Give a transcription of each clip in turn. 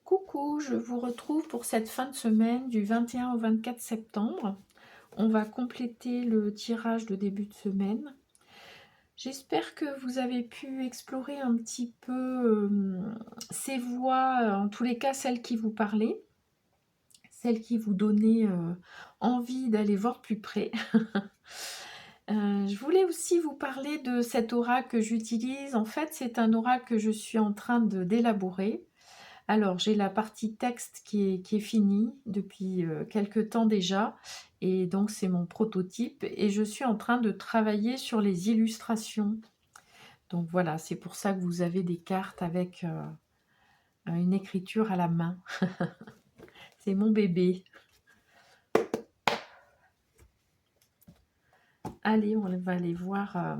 Coucou, je vous retrouve pour cette fin de semaine du 21 au 24 septembre. On va compléter le tirage de début de semaine. J'espère que vous avez pu explorer un petit peu ces voix, en tous les cas celles qui vous parlaient, celles qui vous donnaient envie d'aller voir plus près. Je voulais aussi vous parler de cet oracle que j'utilise. En fait, c'est un oracle que je suis en train d'élaborer. Alors, j'ai la partie texte qui est finie depuis quelque temps déjà, et donc c'est mon prototype, et je suis en train de travailler sur les illustrations. Donc voilà, c'est pour ça que vous avez des cartes avec une écriture à la main. C'est mon bébé. Allez, on va aller voir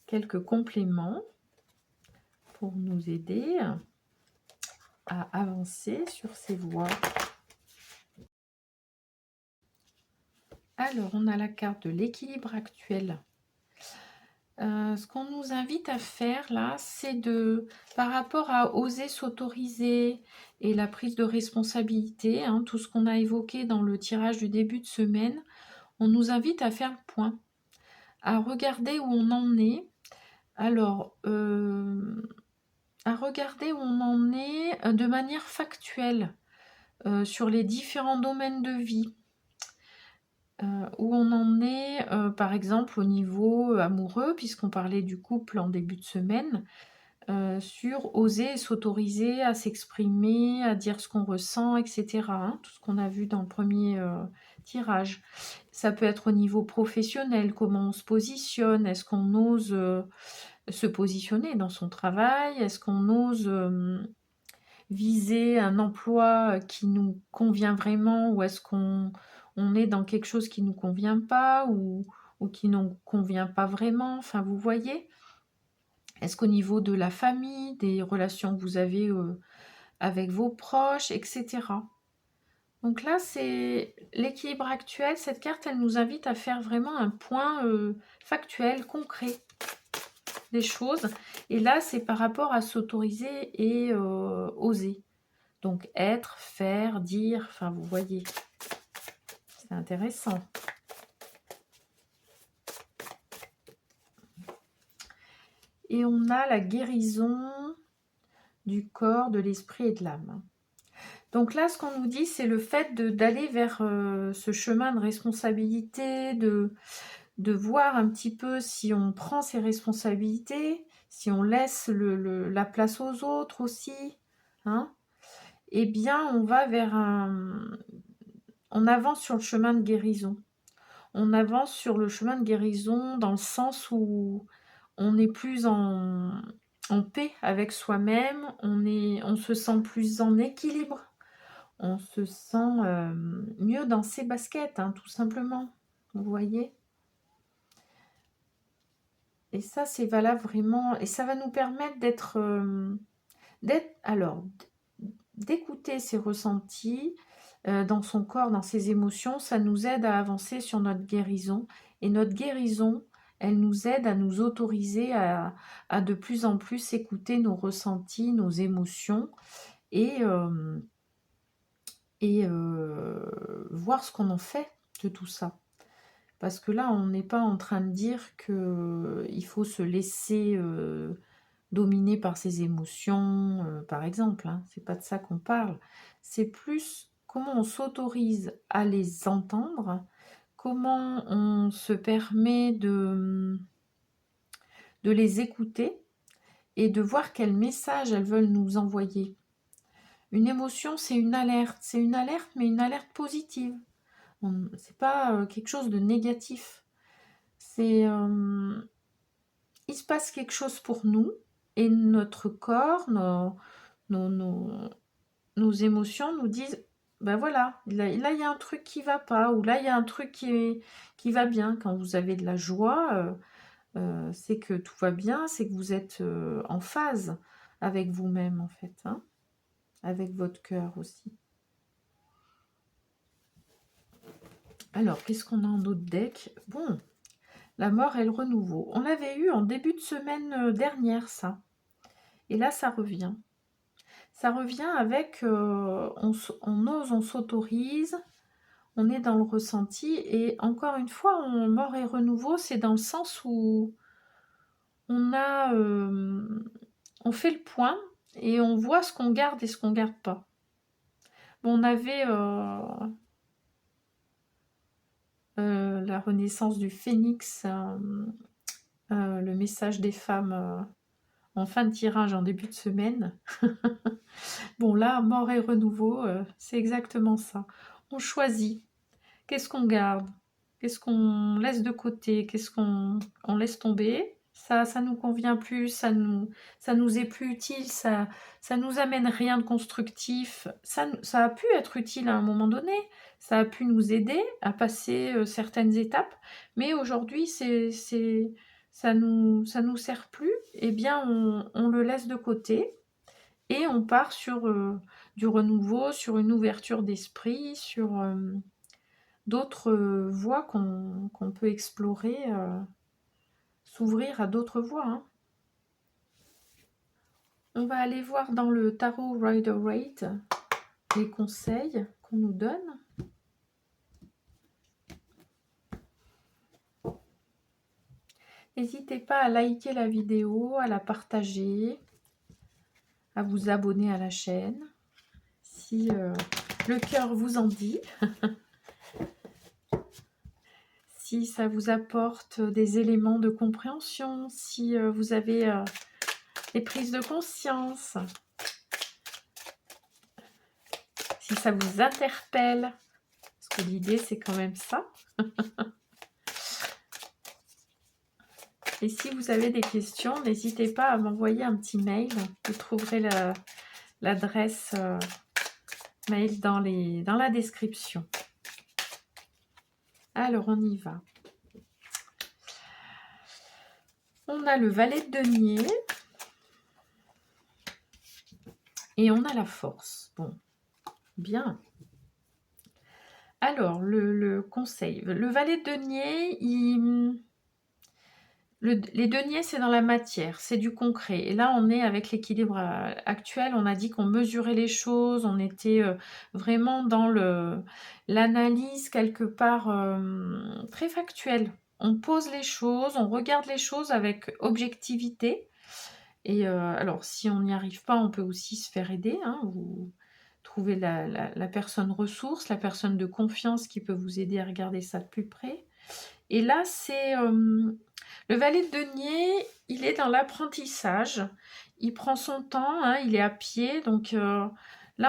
quelques compléments pour nous aider à avancer sur ces voies. Alors, on a la carte de l'équilibre actuel. Ce qu'on nous invite à faire là, c'est par rapport à oser s'autoriser et la prise de responsabilité, hein, tout ce qu'on a évoqué dans le tirage du début de semaine, on nous invite à faire le point, à regarder où on en est. Alors, à regarder où on en est de manière factuelle sur les différents domaines de vie. Où on en est, par exemple, au niveau amoureux, puisqu'on parlait du couple en début de semaine, sur oser s'autoriser à s'exprimer, à dire ce qu'on ressent, etc. hein, tout ce qu'on a vu dans le premier tirage. Ça peut être au niveau professionnel, comment on se positionne, est-ce qu'on ose se positionner dans son travail, est-ce qu'on ose viser un emploi qui nous convient vraiment, ou est-ce qu'on est dans quelque chose qui ne nous convient pas ou qui ne nous convient pas vraiment, enfin vous voyez. Est-ce qu'au niveau de la famille, des relations que vous avez avec vos proches, etc. Donc là, c'est l'équilibre actuel. Cette carte, elle nous invite à faire vraiment un point factuel, concret des choses. Et là, c'est par rapport à s'autoriser et oser. Donc être, faire, dire, enfin vous voyez. C'est intéressant. Et on a la guérison du corps, de l'esprit et de l'âme. Donc là, ce qu'on nous dit, c'est le fait d'aller vers ce chemin de responsabilité, de voir un petit peu si on prend ses responsabilités, si on laisse la place aux autres aussi, hein, eh bien, on va vers on avance sur le chemin de guérison. On avance sur le chemin de guérison dans le sens où on est plus en paix avec soi-même, on se sent plus en équilibre, on se sent mieux dans ses baskets, hein, tout simplement. Vous voyez? Et ça, c'est valable vraiment. Et ça va nous permettre d'écouter ses ressentis dans son corps, dans ses émotions. Ça nous aide à avancer sur notre guérison. Et notre guérison, elle nous aide à nous autoriser à de plus en plus écouter nos ressentis, nos émotions et voir ce qu'on en fait de tout ça. Parce que là, on n'est pas en train de dire qu'il faut se laisser dominer par ses émotions, par exemple. Hein. C'est pas de ça qu'on parle. C'est plus comment on s'autorise à les entendre, comment on se permet de les écouter et de voir quel message elles veulent nous envoyer. Une émotion, c'est une alerte, mais une alerte positive. C'est pas quelque chose de négatif. C'est il se passe quelque chose pour nous et notre corps, nos émotions nous disent ben voilà, là il y a un truc qui va pas, ou là il y a un truc qui va bien. Quand vous avez de la joie, c'est que tout va bien, c'est que vous êtes en phase avec vous-même en fait, hein, avec votre cœur aussi. Alors, qu'est-ce qu'on a en autre deck? Bon, la mort et le renouveau. On l'avait eu en début de semaine dernière, ça. Et là, ça revient. Ça revient avec on ose, on s'autorise, on est dans le ressenti. Et encore une fois, mort et renouveau, c'est dans le sens où on a, on fait le point et on voit ce qu'on garde et ce qu'on garde pas. Bon, on avait la renaissance du phénix, le message des femmes en fin de tirage en début de semaine. Bon, là, mort et renouveau, c'est exactement ça. On choisit. Qu'est-ce qu'on garde? Qu'est-ce qu'on laisse de côté? Qu'est-ce qu'on laisse tomber? Ça nous convient plus, ça nous est plus utile, ça nous amène rien de constructif. Ça a pu être utile à un moment donné, ça a pu nous aider à passer certaines étapes, mais aujourd'hui, ça nous sert plus. Eh bien, on le laisse de côté et on part sur du renouveau, sur une ouverture d'esprit, sur d'autres voies qu'on peut explorer, s'ouvrir à d'autres voies, hein. On va aller voir dans le tarot Rider-Waite les conseils qu'on nous donne. N'hésitez pas à liker la vidéo, à la partager, à vous abonner à la chaîne, si le cœur vous en dit. Si ça vous apporte des éléments de compréhension, si vous avez des prises de conscience, si ça vous interpelle, parce que l'idée c'est quand même ça. Et si vous avez des questions, n'hésitez pas à m'envoyer un petit mail. Vous trouverez l'adresse mail dans la description. Alors, on y va. On a le valet de denier. Et on a la force. Bon, bien. Alors, le conseil. Le valet de denier, les deniers, c'est dans la matière, c'est du concret. Et là, on est avec l'équilibre actuel. On a dit qu'on mesurait les choses, on était vraiment dans l'analyse quelque part très factuelle. On pose les choses, on regarde les choses avec objectivité. Et alors, si on n'y arrive pas, on peut aussi se faire aider, hein. Vous trouvez la personne ressource, la personne de confiance qui peut vous aider à regarder ça de plus près. Et là, c'est le valet de denier, il est dans l'apprentissage. Il prend son temps, hein, il est à pied. Donc là,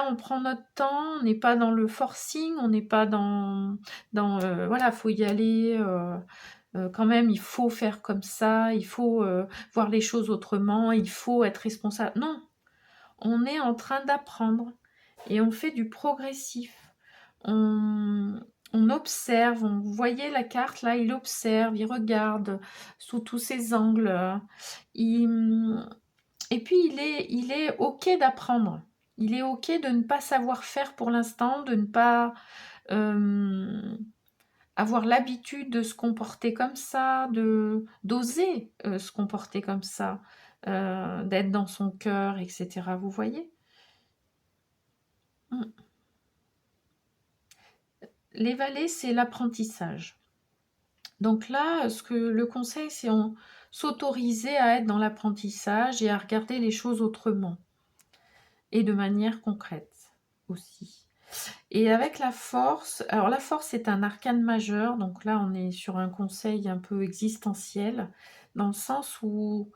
on prend notre temps. On n'est pas dans le forcing, on n'est pas dans voilà, faut y aller. Quand même, il faut faire comme ça, il faut voir les choses autrement, il faut être responsable. Non, on est en train d'apprendre et on fait du progressif. On observe, vous voyez la carte là, il observe, il regarde sous tous ses angles. Et puis il est OK d'apprendre. Il est OK de ne pas savoir faire pour l'instant, de ne pas avoir l'habitude de se comporter comme ça, d'oser se comporter comme ça, d'être dans son cœur, etc. Vous voyez? Les valets, c'est l'apprentissage. Donc là, le conseil, c'est s'autoriser à être dans l'apprentissage et à regarder les choses autrement. Et de manière concrète aussi. Et avec la force, alors la force c'est un arcane majeur, donc là on est sur un conseil un peu existentiel, dans le sens où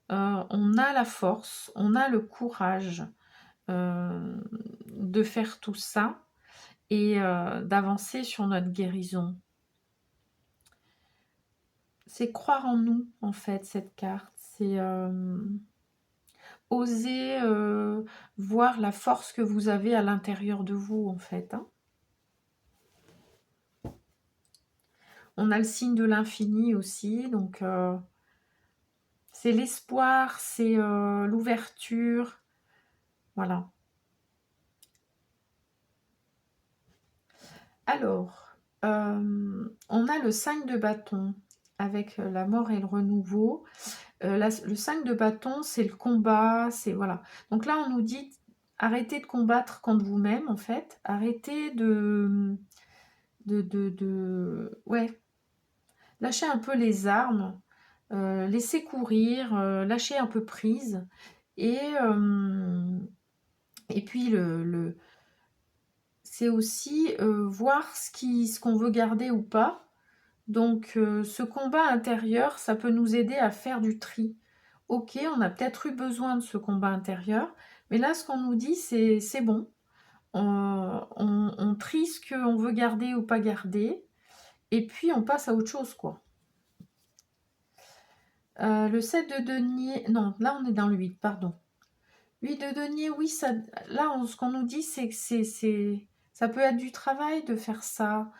on a la force, on a le courage de faire tout ça et d'avancer sur notre guérison. C'est croire en nous, en fait, cette carte. C'est oser voir la force que vous avez à l'intérieur de vous, en fait, hein. On a le signe de l'infini aussi, donc c'est l'espoir, c'est l'ouverture, voilà. Alors, on a le 5 de bâton avec la mort et le renouveau. Le 5 de bâton, c'est le combat, c'est voilà. Donc là, on nous dit arrêtez de combattre contre vous-même, en fait. Arrêtez ouais, lâchez un peu les armes, laissez courir, lâchez un peu prise. Et, et puis, c'est aussi voir ce qu'on veut garder ou pas. Donc, ce combat intérieur, ça peut nous aider à faire du tri. Ok, on a peut-être eu besoin de ce combat intérieur, mais là, ce qu'on nous dit, c'est bon. On trie ce qu'on veut garder ou pas garder, et puis on passe à autre chose, quoi. Le 7 de denier, non, là on est dans le 8, pardon. 8 de denier, oui, ça, là, ce qu'on nous dit, c'est que ça peut être du travail de faire ça,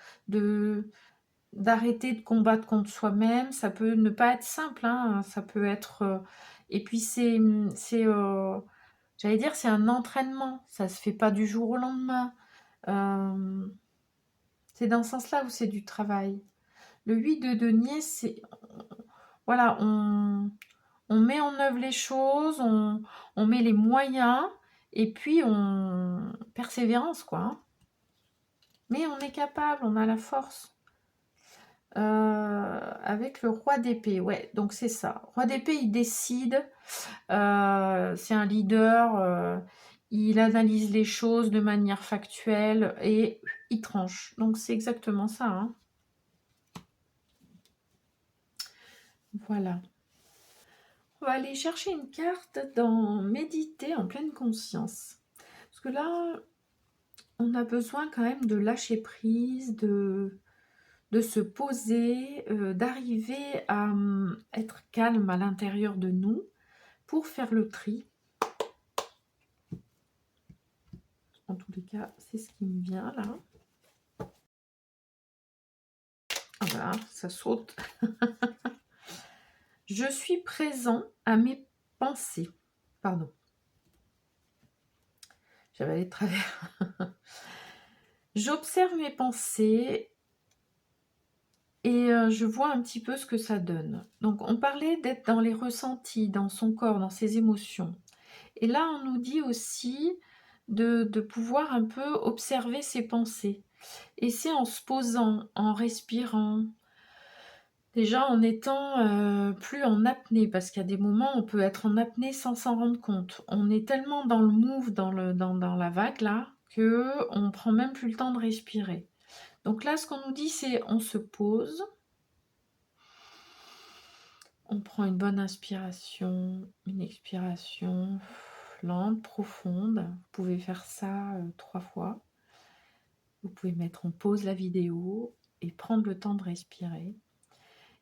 d'arrêter de combattre contre soi-même. Ça peut ne pas être simple, hein, ça peut être... et puis j'allais dire, c'est un entraînement, ça se fait pas du jour au lendemain. C'est dans ce sens-là où c'est du travail. Le 8 de denier, c'est... Voilà, on met en œuvre les choses, on met les moyens, et puis on... Persévérance, quoi. Hein. Mais on est capable, on a la force. Avec le roi d'épée, ouais, donc c'est ça. Roi d'épée, il décide, c'est un leader, il analyse les choses de manière factuelle et il tranche. Donc c'est exactement ça. Hein. Voilà. On va aller chercher une carte dans Méditer en pleine conscience. Parce que là, on a besoin quand même de lâcher prise, de se poser, d'arriver à être calme à l'intérieur de nous pour faire le tri. En tous les cas, c'est ce qui me vient là. Ah voilà, ça saute. Je suis présent à mes pensées. Pardon. J'avais allé de travers. J'observe mes pensées et je vois un petit peu ce que ça donne. Donc, on parlait d'être dans les ressentis, dans son corps, dans ses émotions. Et là, on nous dit aussi de pouvoir un peu observer ses pensées. Et c'est en se posant, en respirant, déjà en étant plus en apnée, parce qu'il y a des moments où on peut être en apnée sans s'en rendre compte. On est tellement dans le move, dans la vague là, qu'on ne prend même plus le temps de respirer. Donc là, ce qu'on nous dit, c'est on se pose, on prend une bonne inspiration, une expiration lente, profonde. Vous pouvez faire ça 3 fois. Vous pouvez mettre en pause la vidéo et prendre le temps de respirer.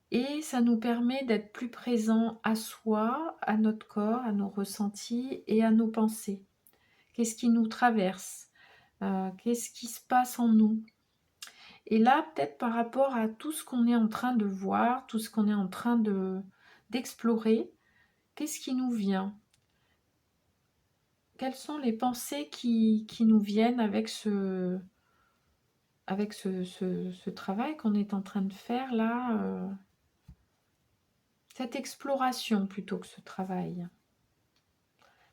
Et ça nous permet d'être plus présents à soi, à notre corps, à nos ressentis et à nos pensées. Qu'est-ce qui nous traverse? Qu'est-ce qui se passe en nous? Et là, peut-être par rapport à tout ce qu'on est en train de voir, tout ce qu'on est en train d'explorer, qu'est-ce qui nous vient? Quelles sont les pensées qui nous viennent avec ce travail qu'on est en train de faire là, cette exploration plutôt que ce travail,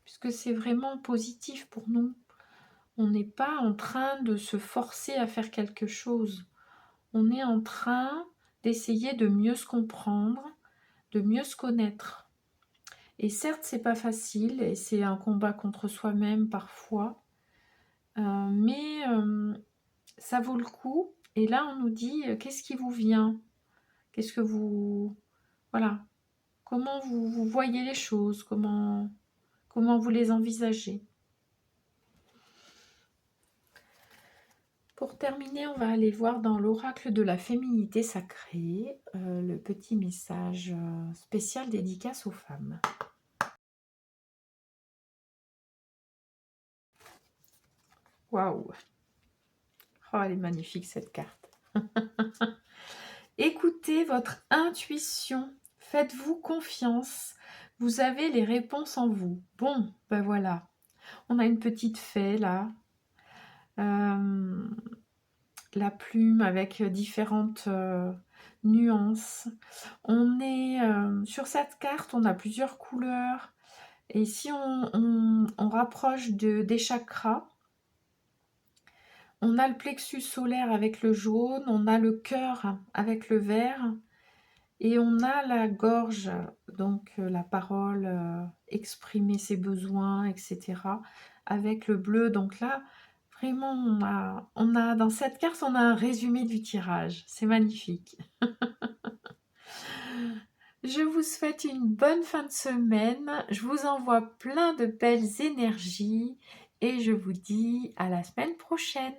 puisque c'est vraiment positif pour nous. On n'est pas en train de se forcer à faire quelque chose. On est en train d'essayer de mieux se comprendre, de mieux se connaître. Et certes, c'est pas facile et c'est un combat contre soi-même parfois, mais ça vaut le coup. Et là, on nous dit qu'est-ce qui vous vient? Qu'est-ce que vous... Voilà. Comment vous voyez les choses? Comment vous les envisagez? Pour terminer, on va aller voir dans l'oracle de la féminité sacrée, le petit message spécial dédicace aux femmes. Waouh! Oh, elle est magnifique cette carte. Écoutez votre intuition. Faites-vous confiance. Vous avez les réponses en vous. Bon, ben voilà. On a une petite fée là. La plume avec différentes nuances. On est sur cette carte, on a plusieurs couleurs. Et si on rapproche des chakras, on a le plexus solaire avec le jaune, on a le cœur avec le vert, et on a la gorge, donc la parole, exprimer ses besoins, etc., avec le bleu. Donc là, vraiment, on a dans cette carte, on a un résumé du tirage. C'est magnifique. Je vous souhaite une bonne fin de semaine. Je vous envoie plein de belles énergies et je vous dis à la semaine prochaine.